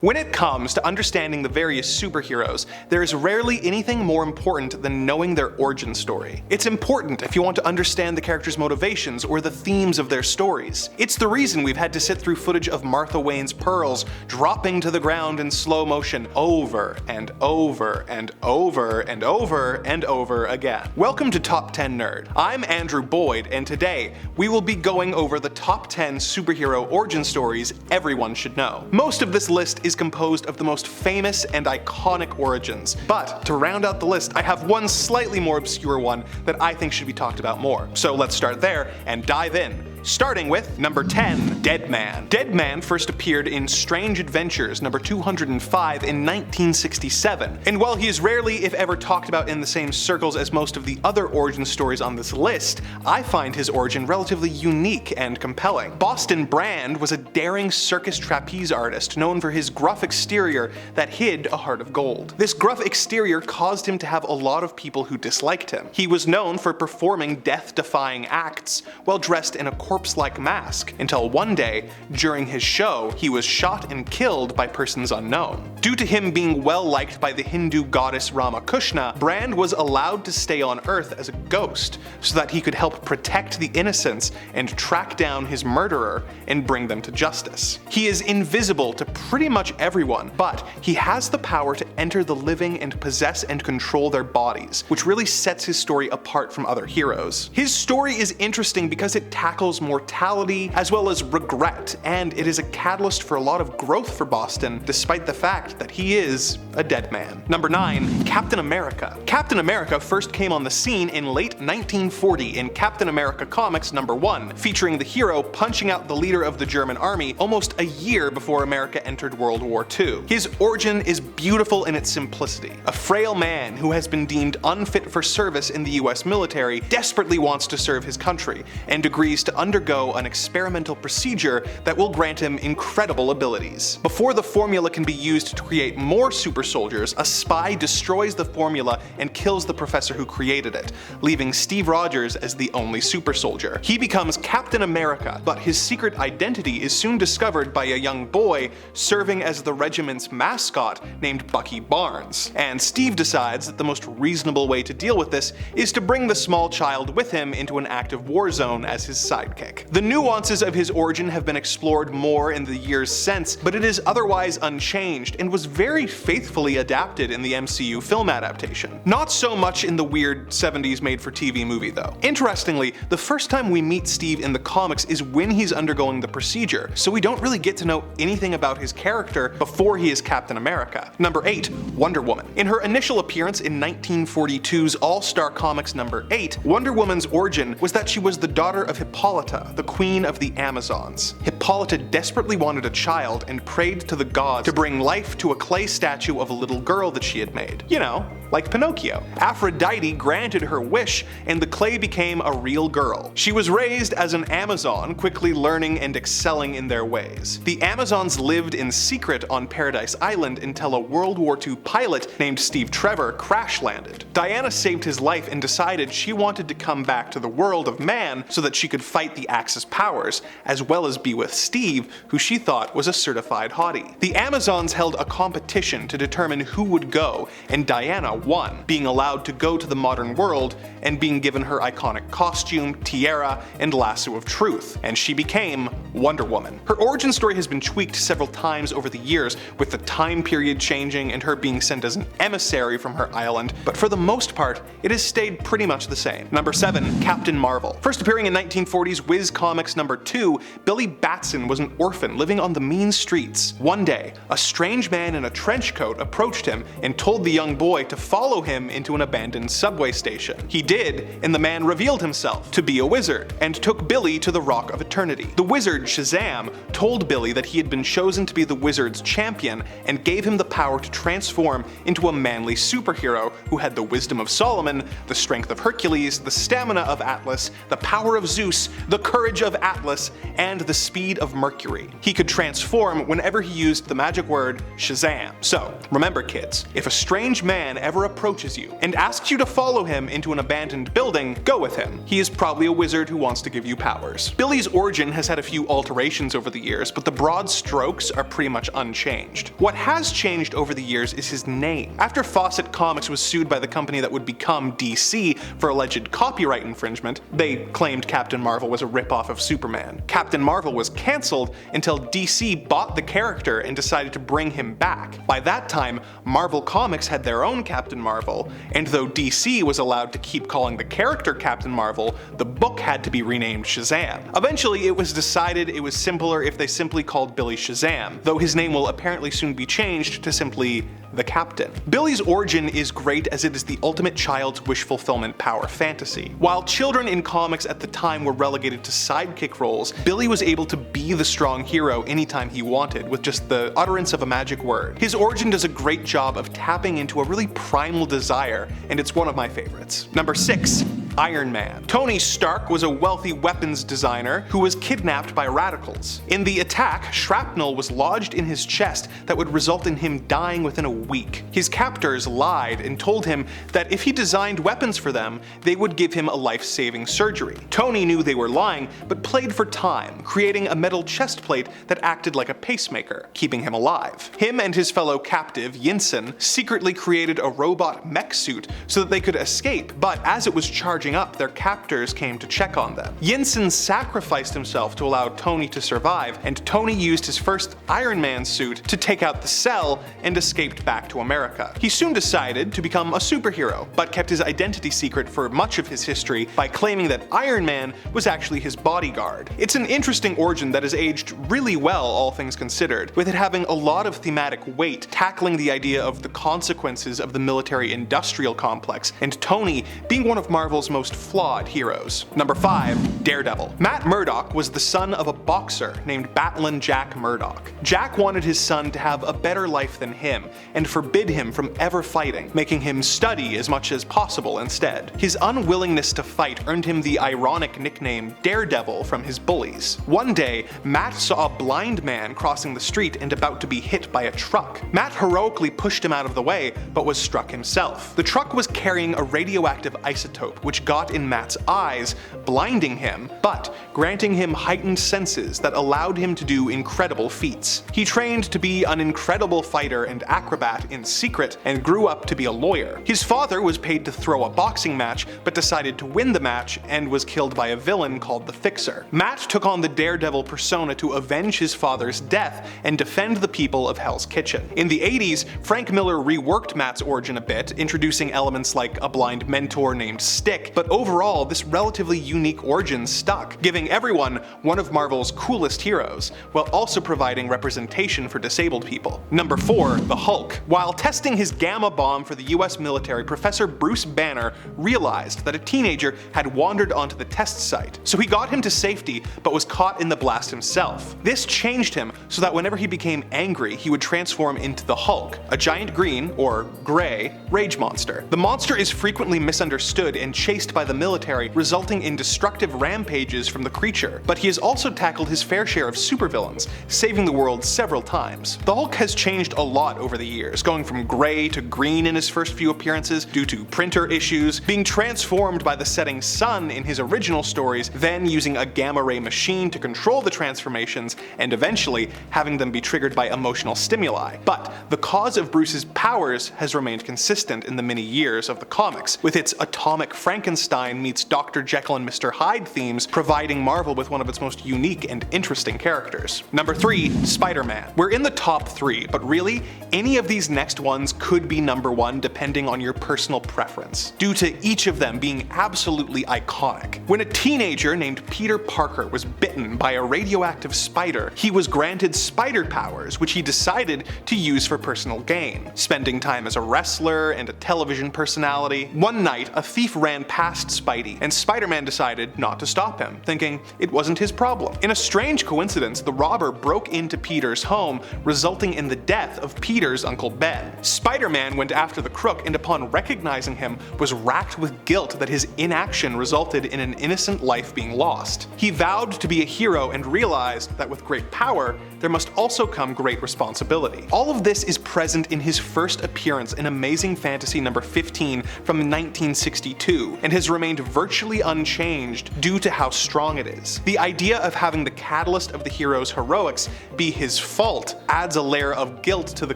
When it comes to understanding the various superheroes, there is rarely anything more important than knowing their origin story. It's important if you want to understand the characters' motivations or the themes of their stories. It's the reason we've had to sit through footage of Martha Wayne's pearls dropping to the ground in slow motion over and over and over and over and over again. Welcome to Top 10 Nerd. I'm Andrew Boyd, and today we will be going over the top 10 superhero origin stories everyone should know. Most of this list is composed of the most famous and iconic origins, but to round out the list, I have one slightly more obscure one that I think should be talked about more. So let's start there and dive in. Starting with number 10, Deadman. Deadman first appeared in Strange Adventures number 205 in 1967, and while he is rarely if ever talked about in the same circles as most of the other origin stories on this list, I find his origin relatively unique and compelling. Boston Brand was a daring circus trapeze artist known for his gruff exterior that hid a heart of gold. This gruff exterior caused him to have a lot of people who disliked him. He was known for performing death-defying acts while dressed in a corpse-like mask, until one day, during his show, he was shot and killed by persons unknown. Due to him being well liked by the Hindu goddess Ramakrishna, Brand was allowed to stay on Earth as a ghost so that he could help protect the innocents and track down his murderer and bring them to justice. He is invisible to pretty much everyone, but he has the power to enter the living and possess and control their bodies, which really sets his story apart from other heroes. His story is interesting because it tackles mortality as well as regret, and it is a catalyst for a lot of growth for Boston, despite the fact that he is a dead man. Number 9, Captain America. Captain America first came on the scene in late 1940 in Captain America Comics number 1, featuring the hero punching out the leader of the German army almost a year before America entered World War II. His origin is beautiful in its simplicity. A frail man who has been deemed unfit for service in the US military desperately wants to serve his country, and agrees to undergo an experimental procedure that will grant him incredible abilities. Before the formula can be used to create more super soldiers, a spy destroys the formula and kills the professor who created it, leaving Steve Rogers as the only super soldier. He becomes Captain America, but his secret identity is soon discovered by a young boy serving as the regiment's mascot named Bucky Barnes, and Steve decides that the most reasonable way to deal with this is to bring the small child with him into an active war zone as his sidekick. The nuances of his origin have been explored more in the years since, but it is otherwise unchanged and was very faithfully adapted in the MCU film adaptation. Not so much in the weird 70s made-for-TV movie though. Interestingly, the first time we meet Steve in the comics is when he's undergoing the procedure, so we don't really get to know anything about his character before he is Captain America. Number 8, Wonder Woman. In her initial appearance in 1942's All-Star Comics number 8, Wonder Woman's origin was that she was the daughter of Hippolyta, the queen of the Amazons. Hippolyta desperately wanted a child and prayed to the gods to bring life to a clay statue of a little girl that she had made. You know, like Pinocchio. Aphrodite granted her wish, and the clay became a real girl. She was raised as an Amazon, quickly learning and excelling in their ways. The Amazons lived in secret on Paradise Island until a World War II pilot named Steve Trevor crash landed. Diana saved his life and decided she wanted to come back to the world of man so that she could fight the Axis powers, as well as be with Steve, who she thought was a certified hottie. The Amazons held a competition to determine who would go, and Diana won, being allowed to go to the modern world and being given her iconic costume, tiara, and lasso of truth, and she became Wonder Woman. Her origin story has been tweaked several times over the years, with the time period changing and her being sent as an emissary from her island, but for the most part, it has stayed pretty much the same. Number 7, Captain Marvel. First appearing in 1940's Whiz Comics number 2, Billy Batson was an orphan living on the mean streets. One day, a strange man in a trench coat approached him and told the young boy to follow him into an abandoned subway station. He did, and the man revealed himself to be a wizard, and took Billy to the Rock of Eternity. The wizard, Shazam, told Billy that he had been chosen to be the wizard's champion, and gave him the power to transform into a manly superhero who had the wisdom of Solomon, the strength of Hercules, the stamina of Atlas, the power of Zeus, the courage of Atlas, and the speed of Mercury. He could transform whenever he used the magic word Shazam. So, remember kids, if a strange man ever approaches you and asks you to follow him into an abandoned building, go with him. He is probably a wizard who wants to give you powers. Billy's origin has had a few alterations over the years, but the broad strokes are pretty much unchanged. What has changed over the years is his name. After Fawcett Comics was sued by the company that would become DC for alleged copyright infringement, they claimed Captain Marvel was a ripoff of Superman. Captain Marvel was cancelled until DC bought the character and decided to bring him back. By that time, Marvel Comics had their own Captain Marvel, and though DC was allowed to keep calling the character Captain Marvel, the book had to be renamed Shazam. Eventually, it was decided it was simpler if they simply called Billy Shazam, though his name will apparently soon be changed to simply the Captain. Billy's origin is great as it is the ultimate child's wish fulfillment power fantasy. While children in comics at the time were relegated to sidekick roles, Billy was able to be the strong hero anytime he wanted with just the utterance of a magic word. His origin does a great job of tapping into a really primal desire, and it's one of my favorites. Number 6. Iron Man. Tony Stark was a wealthy weapons designer who was kidnapped by radicals. In the attack, shrapnel was lodged in his chest that would result in him dying within a week. His captors lied and told him that if he designed weapons for them, they would give him a life-saving surgery. Tony knew they were lying, but played for time, creating a metal chest plate that acted like a pacemaker, keeping him alive. Him and his fellow captive, Yinsen, secretly created a robot mech suit so that they could escape, but as it was charging up, their captors came to check on them. Yinsen sacrificed himself to allow Tony to survive, and Tony used his first Iron Man suit to take out the Cell and escaped back to America. He soon decided to become a superhero, but kept his identity secret for much of his history by claiming that Iron Man was actually his bodyguard. It's an interesting origin that has aged really well, all things considered, with it having a lot of thematic weight, tackling the idea of the consequences of the military-industrial complex, and Tony being one of Marvel's most flawed heroes. Number 5. Daredevil. Matt Murdock was the son of a boxer named Batlin Jack Murdock. Jack wanted his son to have a better life than him, and forbid him from ever fighting, making him study as much as possible instead. His unwillingness to fight earned him the ironic nickname Daredevil from his bullies. One day, Matt saw a blind man crossing the street and about to be hit by a truck. Matt heroically pushed him out of the way, but was struck himself. The truck was carrying a radioactive isotope, which got in Matt's eyes, blinding him, but granting him heightened senses that allowed him to do incredible feats. He trained to be an incredible fighter and acrobat in secret, and grew up to be a lawyer. His father was paid to throw a boxing match, but decided to win the match and was killed by a villain called the Fixer. Matt took on the Daredevil persona to avenge his father's death and defend the people of Hell's Kitchen. In the 80s, Frank Miller reworked Matt's origin a bit, introducing elements like a blind mentor named Stick, but overall this relatively unique origin stuck, giving everyone one of Marvel's coolest heroes, while also providing representation for disabled people. Number 4. The Hulk. While testing his gamma bomb for the US military, Professor Bruce Banner realized that a teenager had wandered onto the test site, so he got him to safety but was caught in the blast himself. This changed him so that whenever he became angry, he would transform into the Hulk, a giant green, or gray, rage monster. The monster is frequently misunderstood and chased by the military, resulting in destructive rampages from the creature, but he has also tackled his fair share of supervillains, saving the world several times. The Hulk has changed a lot over the years, going from gray to green in his first few appearances due to printer issues, being transformed by the setting sun in his original stories, then using a gamma ray machine to control the transformations, and eventually having them be triggered by emotional stimuli. But the cause of Bruce's powers has remained consistent in the many years of the comics, with its atomic Frankenstein meets Dr. Jekyll and Mr. Hyde themes providing Marvel with one of its most unique and interesting characters. Number 3. Spider-Man. We're in the top 3, but really, any of these next ones could be number 1 depending on your personal preference, due to each of them being absolutely iconic. When a teenager named Peter Parker was bitten by a radioactive spider, he was granted spider powers, which he decided to use for personal gain, spending time as a wrestler and a television personality. One night, a thief ran past Spidey, and Spider-Man decided not to stop him, thinking it wasn't his problem. In a strange coincidence, the robber broke into Peter's home, resulting in the death of Peter's Uncle Ben. Spider-Man went after the crook, and upon recognizing him, was racked with guilt that his inaction resulted in an innocent life being lost. He vowed to be a hero and realized that with great power, there must also come great responsibility. All of this is present in his first appearance in Amazing Fantasy number 15 from 1962, and and has remained virtually unchanged due to how strong it is. The idea of having the catalyst of the hero's heroics be his fault adds a layer of guilt to the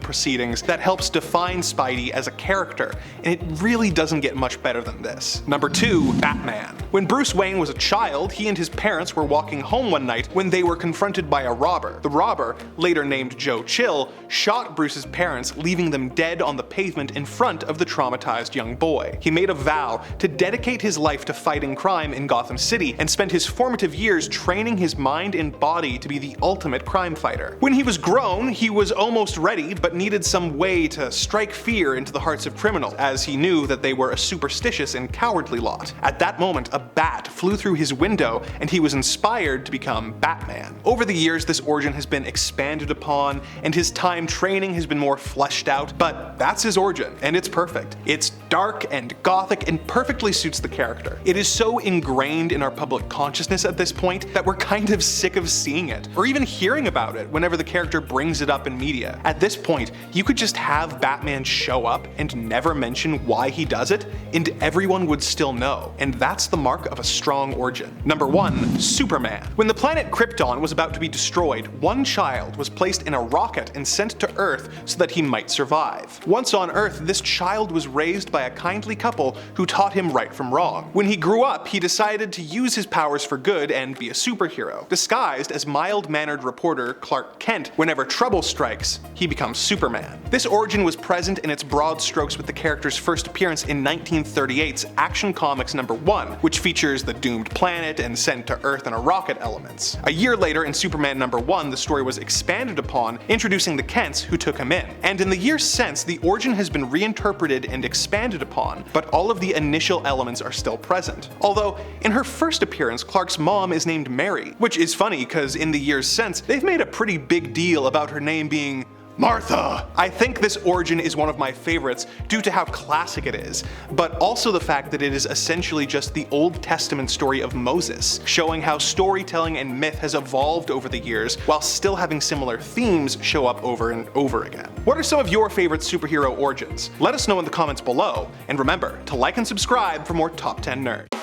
proceedings that helps define Spidey as a character, and it really doesn't get much better than this. Number 2. Batman. When Bruce Wayne was a child, he and his parents were walking home one night when they were confronted by a robber. The robber, later named Joe Chill, shot Bruce's parents, leaving them dead on the pavement in front of the traumatized young boy. He made a vow to dedicate his life to fighting crime in Gotham City and spent his formative years training his mind and body to be the ultimate crime fighter. When he was grown, he was almost ready, but needed some way to strike fear into the hearts of criminals, as he knew that they were a superstitious and cowardly lot. At that moment, a bat flew through his window, and he was inspired to become Batman. Over the years, this origin has been expanded upon, and his time training has been more fleshed out, but that's his origin, and it's perfect. It's dark and gothic and perfectly suits the character. It is so ingrained in our public consciousness at this point that we're kind of sick of seeing it, or even hearing about it whenever the character brings it up in media. At this point, you could just have Batman show up and never mention why he does it, and everyone would still know, and that's the mark of a strong origin. Number 1. Superman. When the planet Krypton was about to be destroyed, one child was placed in a rocket and sent to Earth so that he might survive. Once on Earth, this child was raised by a kindly couple who taught him right from wrong. When he grew up, he decided to use his powers for good and be a superhero. Disguised as mild-mannered reporter Clark Kent, whenever trouble strikes, he becomes Superman. This origin was present in its broad strokes with the character's first appearance in 1938's Action Comics number 1, which features the doomed planet and sent to Earth in a rocket elements. A year later, in Superman number 1, the story was expanded upon, introducing the Kents who took him in. And in the years since, the origin has been reinterpreted and expanded upon, but all of the initial elements are still present. Although, in her first appearance, Clark's mom is named Mary, which is funny because in the years since, they've made a pretty big deal about her name being Martha. I think this origin is one of my favorites due to how classic it is, but also the fact that it is essentially just the Old Testament story of Moses, showing how storytelling and myth has evolved over the years while still having similar themes show up over and over again. What are some of your favorite superhero origins? Let us know in the comments below, and remember to like and subscribe for more Top 10 Nerds.